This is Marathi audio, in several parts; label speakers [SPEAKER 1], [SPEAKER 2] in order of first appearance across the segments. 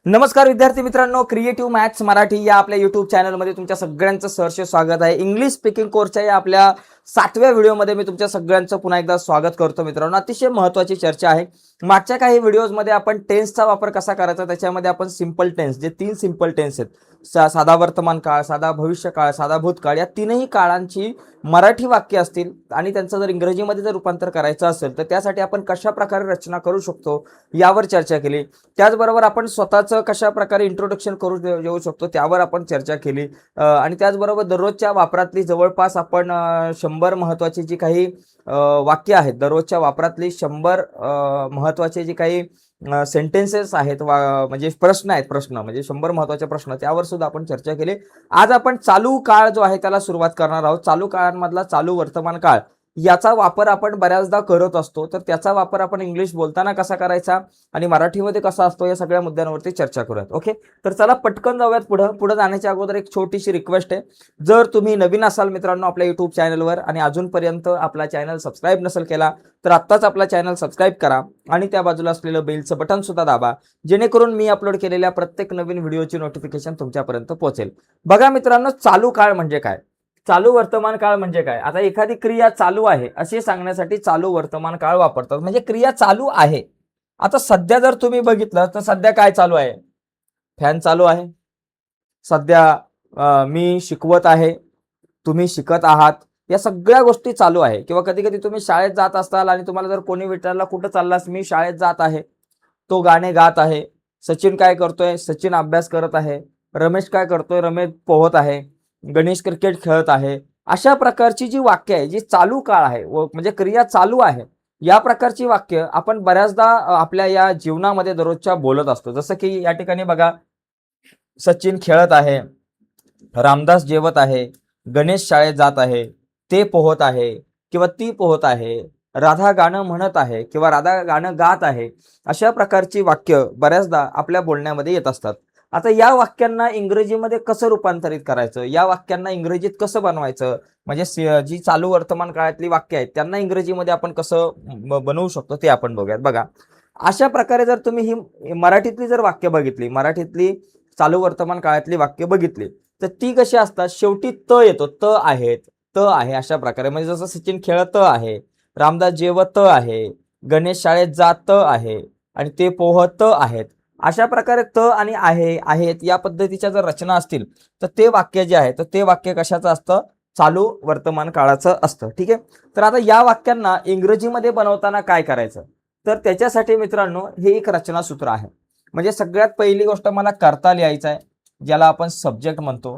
[SPEAKER 1] नमस्कार विद्यार्थी मित्रांनो, क्रिएटिव्ह मॅथ्स मराठी या आपल्या युट्यूब चॅनलमध्ये तुमच्या सगळ्यांचं सहर्ष स्वागत आहे. इंग्लिश स्पीकिंग कोर्सच्या या आपल्या 7व्या व्हिडिओमध्ये मी तुमच्या सगळ्यांचं पुन्हा एकदा स्वागत करतो. मित्रांनो, अतिशय महत्त्वाची चर्चा आहे. मागच्या काही व्हिडिओजमध्ये आपण टेन्सचा वापर कसा करायचा, त्याच्यामध्ये आपण सिंपल टेन्स, जे 3 सिंपल टेन्स आहेत, साधा वर्तमान काळ, साधा भविष्यकाळ, साधा भूतकाळ, या तीनही काळांची मराठी वाक्य असतील आणि त्यांचं जर इंग्रजीमध्ये जर रूपांतर करायचं असेल तर त्यासाठी आपण कशा प्रकारे रचना करू शकतो यावर चर्चा केली. त्याचबरोबर आपण स्वतःचं कशा प्रकारे इंट्रोडक्शन करू देऊ शकतो त्यावर आपण चर्चा केली. आणि त्याचबरोबर दररोजच्या वापरातली जवळपास आपण 100 महत्त्वाची जी काही वाक्य आहेत, दररोजच्या वापरातली 100 महत्त्वाचे जे काही सेंटेन्सेस आहेत, म्हणजे प्रश्न आहेत, प्रश्न म्हणजे 100 महत्त्वाचे प्रश्न, त्यावर सुद्धा आपण चर्चा केली. आज आपण चालू काळ जो आहे त्याला सुरुवात करणार आहोत. चालू काळांमधला चालू वर्तमान काळ याचा वापर आपण बऱ्याचदा करत असतो, तर त्याचा वापर आपण इंग्लिश बोलताना कसा करायचा आणि मराठीमध्ये कसा असतो या सगळ्या मुद्द्यांवरती चर्चा करूयात. ओके, तर चला पटकन जाऊयात. पुढे जाण्याच्या अगोदर एक छोटीशी रिक्वेस्ट आहे. जर तुम्ही नवीन असाल मित्रांनो आपल्या युट्यूब चॅनलवर आणि अजूनपर्यंत आपला चॅनल सबस्क्राईब नसेल केला तर आत्ताच आपला चॅनल सबस्क्राईब करा आणि त्या बाजूला असलेलं बेलचं बटन सुद्धा दाबा, जेणेकरून मी अपलोड केलेल्या प्रत्येक नवीन व्हिडिओची नोटिफिकेशन तुमच्यापर्यंत पोहोचेल. बघा मित्रांनो, चालू काळ म्हणजे काय, चालू वर्तमान काळ म्हणजे काय. आता एखादी क्रिया चालू आहे असे सांगण्यासाठी चालू वर्तमान काळ वापरतात, म्हणजे क्रिया चालू आहे. आता सध्या जर तुम्ही बघितलं तर सध्या काय चालू आहे, फॅन चालू आहे. सध्या मी शिकवत आहे, तुम्ही शिकत आहात, या सगळ्या गोष्टी चालू आहे. किंवा कधी कधी तुम्ही शाळेत जात असताल आणि तुम्हाला जर कोणी विचारलं कुठं चाललास, मी शाळेत जात आहे. तो गाणे गात आहे. सचिन काय करतोय, सचिन अभ्यास करत आहे. रमेश काय करतोय, रमेश पोहत आहे. गणेश क्रिकेट खेळत आहे. अशा प्रकारची जी वाक्य आहे, जी चालू काळ आहे म्हणजे क्रिया चालू आहे, या प्रकारची वाक्य आपण बऱ्याचदा आपल्या या जीवनामध्ये दररोजच्या बोलत असतो. जसं की या ठिकाणी बघा, सचिन खेळत आहे, रामदास जेवत आहे, गणेश शाळेत जात आहे, ते पोहत आहे किंवा ती पोहत आहे, राधा गाणं म्हणत आहे किंवा राधा गाणं गात आहे. अशा प्रकारची वाक्य बऱ्याचदा आपल्या बोलण्यामध्ये येत असतात. आता या वाक्यांना इंग्रजीमध्ये कसं रूपांतरित करायचं, या वाक्यांना इंग्रजीत कसं बनवायचं, म्हणजे जी चालू वर्तमान काळातली वाक्य आहेत त्यांना इंग्रजीमध्ये आपण कसं बनवू शकतो ते आपण बघूयात. बघा, अशा प्रकारे जर तुम्ही ही मराठीतली जर वाक्य बघितली, मराठीतली चालू वर्तमान काळातली वाक्य बघितली, तर ती कशी असतात, शेवटी त येतो, त आहेत, त आहे, अशा प्रकारे. म्हणजे जसं सचिन खेळत आहे, रामदास जेवत आहे, गणेश शाळेत जात आहे आणि ते पोहत आहेत. अशा प्रकारे त आणि आहे, आहेत या पद्धतीच्या जर रचना असतील तर ते वाक्य जे आहे तर ते वाक्य कशाचं असतं, चालू वर्तमान काळाचं असतं. ठीक आहे, तर आता या वाक्यांना इंग्रजीमध्ये बनवताना काय करायचं, तर त्याच्यासाठी मित्रांनो हे एक रचना सूत्र आहे. म्हणजे सगळ्यात पहिली गोष्ट मला कर्ता लिहायचं आहे, ज्याला आपण सब्जेक्ट म्हणतो.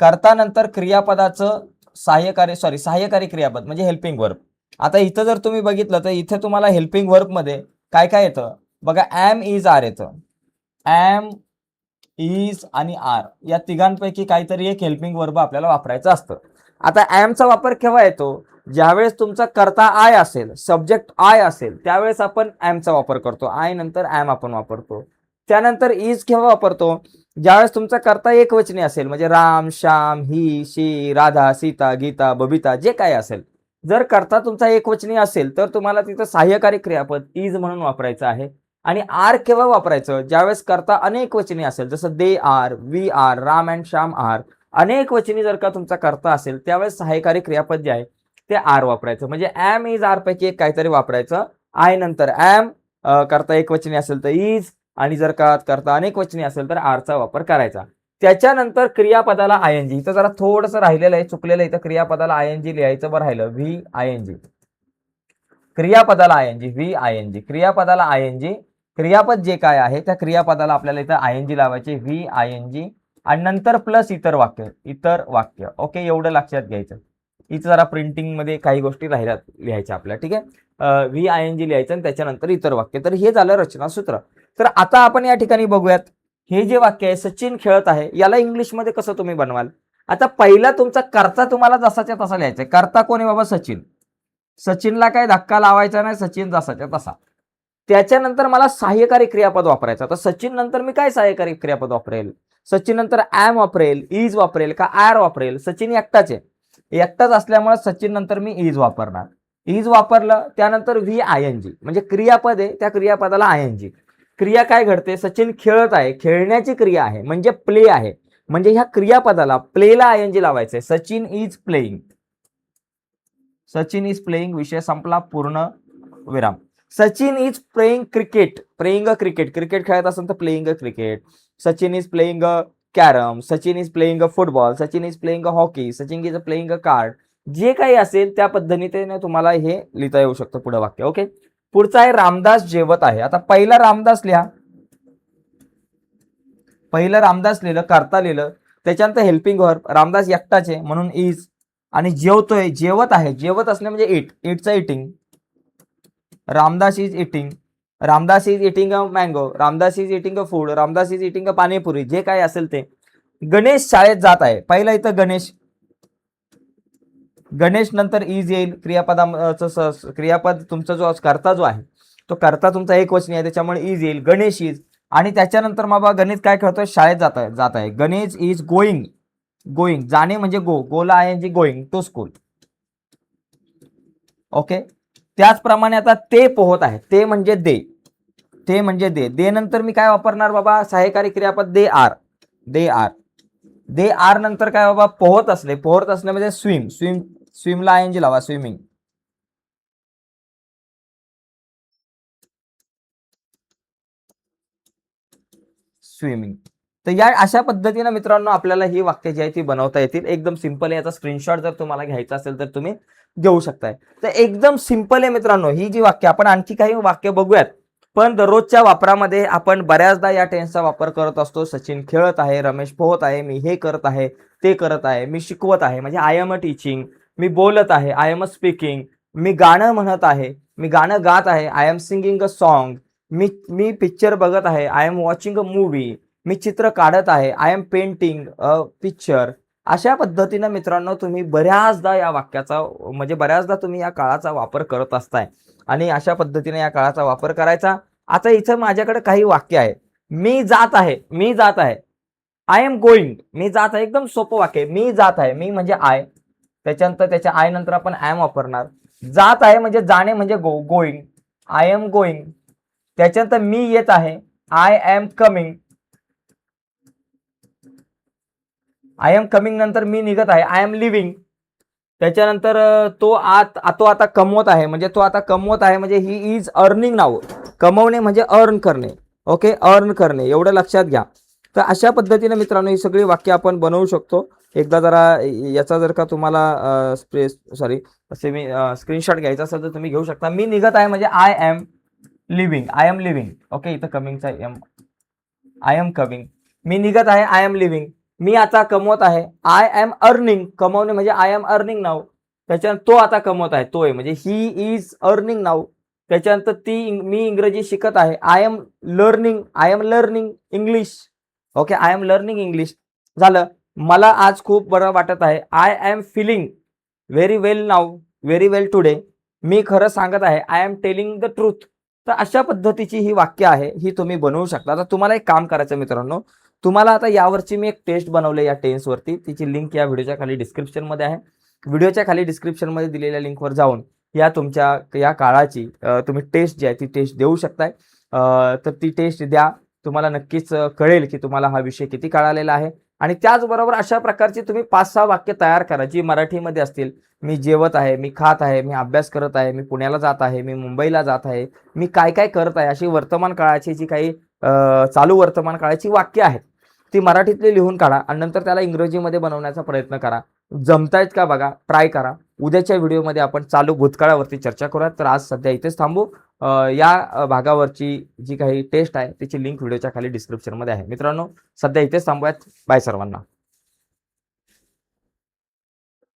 [SPEAKER 1] कर्ता नंतर क्रियापदाचं सहाय्यकारी क्रियापद म्हणजे हेल्पिंग वर्ब. आता इथं जर तुम्ही बघितलं तर इथे तुम्हाला हेल्पिंग वर्ब मध्ये काय काय येतं बघा, एम इज आर येतं. एम इज आणि आर या तिघांपैकी काहीतरी एक हेल्पिंग वर्ब आपल्याला वापरायचं असतं. आता एमचा वापर केव्हा येतो, ज्यावेळेस तुमचा कर्ता आय असेल, सब्जेक्ट आय असेल, त्यावेळेस आपण एमचा वापर करतो. आय नंतर एम आपण वापरतो. त्यानंतर इज केव्हा वापरतो, ज्यावेळेस तुमचा कर्ता एकवचनी असेल, म्हणजे राम, श्याम, ही, शी, राधा, सीता, गीता, बबिता जे काय असेल. जर कर्ता तुमचा एकवचनी असेल तर तुम्हाला तिथं सहाय्यकारी क्रियापद इज म्हणून वापरायचं आहे. आणि आर केव्हा वापरायचं, ज्यावेळेस कर्ता अनेक वचनी असेल, जसं they are, we are, Ram and Shyam are, अनेक वचनी जर का तुमचा कर्ता असेल त्यावेळेस सहाय्यकारी क्रियापद जे आहे ते आर वापरायचं. म्हणजे एम इज आर पैकी एक काहीतरी वापरायचं. आय नंतर एम, कर्ता एक वचनी असेल तर इज, आणि जर का कर्ता अनेक वचनी असेल तर आरचा वापर करायचा. त्याच्यानंतर क्रियापदाला आय एन जी, इथं जरा थोडंसं राहिलेलं आहे, चुकलेलं आहे. इथं क्रियापदाला आय एन जी लिहायचं बरं राहिलं, व्ही आय एन जी. क्रियापदाला I N G, V I N G, क्रियापदाला आय एन जी. क्रियापद जे काय आहे त्या क्रियापदाला आपल्याला इथं आय एन जी लावायचे, व्ही आय एन जी, आणि नंतर प्लस इतर वाक्य, इतर वाक्य. ओके, एवढं लक्षात घ्यायचं. इथं जरा प्रिंटिंग मध्ये काही गोष्टी राहिल्यात लिहायच्या आपल्या. ठीक आहे, व्ही आय एन जी लिहायचं आणि त्याच्यानंतर इतर वाक्य. तर हे झालं रचना सूत्र. तर आता आपण या ठिकाणी बघूयात, हे जे वाक्य आहे सचिन खेळत आहे, याला इंग्लिशमध्ये कसं तुम्ही बनवाल. आता पहिला तुमचा कर्ता तुम्हाला जसाच्या तसा लिहायचा. कर्ता कोण आहे बाबा, सचिन. सचिनला काय धक्का लावायचा नाही, सचिन जसाच्या तसा. त्याच्यानंतर मला सहाय्यकारी क्रियापद वापरायचं. तर सचिन नंतर मी काय सहाय्यकारी क्रियापद वापरेल, सचिन नंतर एम वापरेल, इज वापरेल का आर वापरेल. सचिन एकटाच आहे, एकटाच असल्यामुळे सचिन नंतर मी इज वापरणार. इज वापरलं त्यानंतर व्ही आय एन जी, म्हणजे क्रियापद आहे त्या क्रियापदाला आय एन जी. क्रिया काय घडते, सचिन खेळत आहे, खेळण्याची क्रिया आहे म्हणजे प्ले आहे, म्हणजे ह्या क्रियापदाला प्लेला आयएनजी लावायचंय. Sachin is playing, Sachin is playing, विषय संपला, पूर्ण विराम. Sachin is playing cricket, playing a cricket, cricket खेळत असेल तर playing a cricket. Sachin is playing a carrom, Sachin is playing a football, Sachin is playing a hockey, Sachin is playing a card. जे काही असेल त्या पद्धतीने तुम्हाला हे लिहिता येऊ शकतं पुढे वाक्य. ओके, पुढचा आहे रामदास जेवत आहे. आता पहिला रामदास लिहा, पहिलं रामदास लिहिलं, करता लिहिलं, त्याच्यानंतर हेल्पिंग वर्ब, रामदास एकटाच आहे म्हणून इज, आणि जेवतोय, जेवत आहे, जेवत असणे म्हणजे इट, इटचं eating, Ramdas is eating, Ramdas is eating a mango, Ramdas is eating a food, Ramdas is eating a panipuri, जे काही असेल ते. गणेश शाळेत जात आहे, पहिला इथं गणेश, गणेश नंतर इज येईल, क्रियापदाचं क्रियापद तुमचा जो करता जो आहे तो करता तुमचा एक वचनी आहे, त्याच्यामुळे इज येईल, गणेश इज. आणि त्याच्यानंतर मग गणेश काय करतोय, शाळेत जात आहे, गणेश इज गोईंग, गोईंग जाणे म्हणजे गोला आहे गोईंग टू स्कूल. ओके, त्याचप्रमाणे आता ते पोहत आहे, ते म्हणजे दे, ते म्हणजे दे नंतर मी काय वापरणार बाबा, सहाय्यकारी क्रियापद they are, they are, they are नंतर काय बाबा, पोहत असले, पोहत असले म्हणजे स्विम, स्विम, स्विमला आयएनजी लावा, स्विमिंग. स्विमिंग. तर या अशा पद्धतीने मित्रांनो आपल्याला ही वाक्य जी आहे ती बनवता येतील. एकदम सिंपल आहे. याचा स्क्रीनशॉट जर तुम्हाला घ्यायचा असेल तर तुम्ही घेऊ शकताय. तर एकदम सिंपल आहे मित्रांनो ही जी वाक्य. आपण आणखी काही वाक्य बघूयात, पण दररोजच्या वापरामध्ये आपण बऱ्याचदा या टेन्सचा वापर करत असतो. सचिन खेळत आहे, रमेश पोहत आहे, मी हे करत आहे, ते करत आहे, मी शिकवत आहे म्हणजे आय एम अ टीचिंग, मी बोलत आहे, आय एम अ स्पीकिंग, मी गाणं म्हणत आहे, मी गाणं गात आहे, I am singing a song, मी मी पिक्चर बघत आहे, I am watching a movie, मी चित्र काढत आहे, I am painting a picture. अशा पद्धतीनं मित्रांनो तुम्ही बऱ्याचदा या वाक्याचा म्हणजे बऱ्याचदा तुम्ही या काळाचा वापर करत असताय आणि अशा पद्धतीने या काळाचा वापर करायचा. आता इथं माझ्याकडे काही वाक्य आहे. मी जात आहे, मी जात आहे, आय एम गोइंग, मी जात आहे, एकदम सोपं वाक्य आहे. मी जात आहे, मी म्हणजे आय, त्याच्यानंतर त्याच्या आय नंतर आपण आय एम वापरणार. जात आहे म्हणजे जाणे म्हणजे गोइंग, आय एम गोइंग. त्याच्यानंतर मी येत आहे, I am coming, I am coming नंतर मी निघत आहे, आय एम लिव्हिंग. त्याच्यानंतर तो आता कमवत आहे म्हणजे तो आता कमवत आहे म्हणजे ही इज अर्निंग नाव. कमवणे म्हणजे अर्न करणे. ओके, अर्न करणे एवढं लक्षात घ्या. तर अशा पद्धतीने मित्रांनो ही सगळी वाक्य आपण बनवू शकतो. एकदा जरा याचा जर का तुम्हाला स्क्रीनशॉट घ्यायचा असेल तर तुम्ही घेऊ शकता. मी निघत आहे म्हणजे I am leaving, I am leaving. Okay, इथं कमिंगचा एम, आय एम कमिंग. मी निघत आहे, आय एम लिव्हिंग. मी आता कमवत आहे, आय एम अर्निंग. कमवणे म्हणजे आय एम अर्निंग नाव. त्याच्यानंतर तो आता कमवत आहे, तो आहे म्हणजे ही इज अर्निंग नाव. त्याच्यानंतर मी इंग्रजी शिकत आहे, I am learning, I am learning English. Okay, I am learning English झालं. मला आज खूप बरं वाटत आहे, I am feeling very well now, very well today. मी खरं सांगत आहे, I am telling the truth. तर अशा पद्धतीची ही वाक्य आहे, ही तुम्ही बनवू शकता. आता तुम्हाला एक काम करायचं मित्रांनो, तुम्हाला आता यावरची मी एक टेस्ट बनवली या टेन्सवरती, तिची लिंक या व्हिडिओच्या खाली डिस्क्रिप्शनमध्ये आहे. व्हिडिओच्या खाली डिस्क्रिप्शनमध्ये दिलेल्या लिंकवर जाऊन या तुमच्या या काळाची तुम्ही टेस्ट जी आहे ती टेस्ट देऊ शकताय. तर ती टेस्ट द्या, तुम्हाला नक्कीच कळेल की तुम्हाला हा विषय किती कळालेला आहे. आणि त्याचबरोबर अशा प्रकारची तुम्ही 5-6 वाक्य तयार करा जी मराठीमध्ये असतील. मी जेवत आहे, मी खात आहे, मी अभ्यास करत आहे, मी पुण्याला जात आहे, मी मुंबईला जात आहे, मी काय काय करत आहे, अशी वर्तमान काळाची जी काही चालू वर्तमान काळाची वाक्य आहेत ती मराठीतली लिहून काढा आणि नंतर त्याला इंग्रजीमध्ये बनवण्याचा प्रयत्न करा. जमतायत का बघा, ट्राय करा. उद्याच्या व्हिडिओमध्ये आपण चालू भूतकाळावरती चर्चा करूयात. तर आज सध्या इथेच थांबू. या भागावरची जी काही टेस्ट आहे त्याची लिंक व्हिडिओच्या खाली डिस्क्रिप्शनमध्ये आहे. मित्रांनो, सध्या इथेच थांबूयात. बाय सर्वांना.